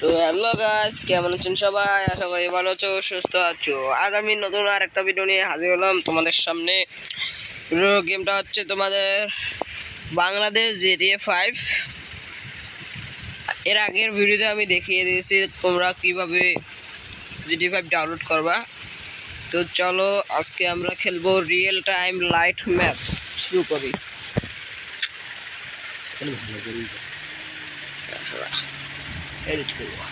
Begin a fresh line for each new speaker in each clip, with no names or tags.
তো hello guys, কেমন আছেন সবাই? আশা করি ভালো আছো, সুস্থ আছো। আজ আমি নতুন আর একটা ভিডিও নিয়ে হাজির হলাম তোমাদের সামনে। গেমটা হচ্ছে তোমাদের বাংলাদেশ GTA 5। এর আগের ভিডিওতে আমি দেখিয়ে দিয়েছি তোমরা কিভাবে GTA 5 ডাউনলোড করবা। তো চলো আজকে আমরা খেলবো রিয়েল টাইম লাইট ম্যাপ। শুরু করি। এডিট করবো।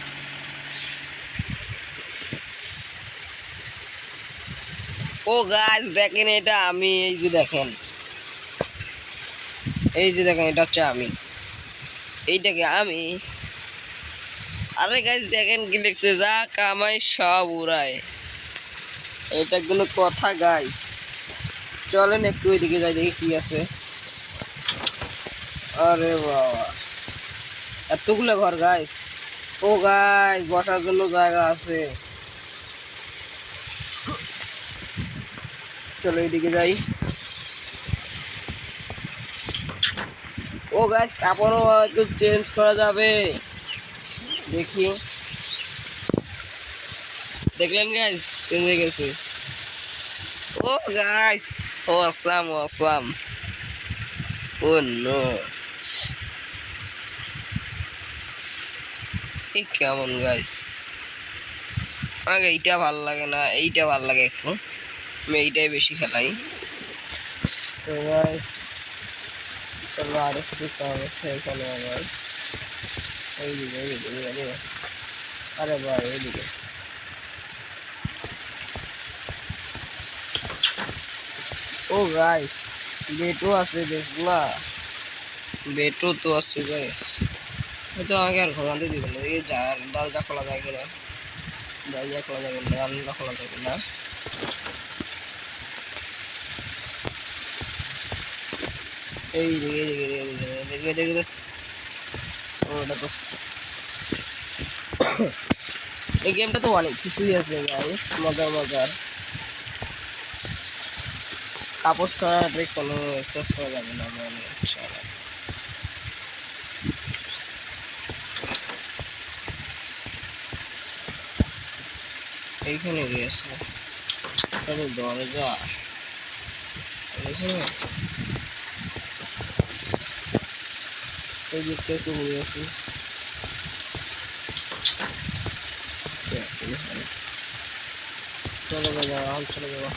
ও গাইস দেখেন, এটা আমি। এই যে দেখেন এটা হচ্ছে আমি। এইটাকে আমি। আরে গাইস দেখেন কি লিখছে, যা কামাই সব উড়ায়। এটা কোনো কথা গাইস? চলেন একটু এদিকে যাই, দেখি কি আছে। আরে বাবা, এতগুলো ঘর গাইস। ও গাইস বসার জন্য জায়গা আছে। চলো এদিকে যাই। ও গাইস কাপড়ও হয়তো চেঞ্জ করা যাবে। দেখি, দেখলেন গাইস চেঞ্জ হয়ে গেছে। ও গাইস, ও আসলাম, ও আসলাম। ও নো, এই কেমন গাইস? আমাকে এইটা ভাল লাগে না, এইটা ভাল লাগে একটু। আমি এইটাই বেশি খেলাই। তো গাইস চলো আরেকটু কাম আছে এখানে আবার। এইদিকে এইদিকে এইদিকে। আরে ভাই এইদিকে। ও গাইস বেটও আছে, দেখলা? বেটও তো আছে গাইস। হয়তো আমাকে আর ঘোরাতে দিবে না। এই দরজা খোলা যায় কিনা? দরজা খোলা যাবে না, রান্না খোলা যাবে না। এইদিকে এইদিকে এইদিকে দেখবে দেখবে। ওটা তো এই গেমটা তো অনেক কিছুই আছে গাইস, মজার মজার। কাপড় ছাড়া কোনো এক্সারসাইজ করা যাবে না মানে ছাড়া। এইখানে গিয়েছে দরজা। এই দিকটা একটু ঘুরে আসি। চলে যাবো, চলে যাবো।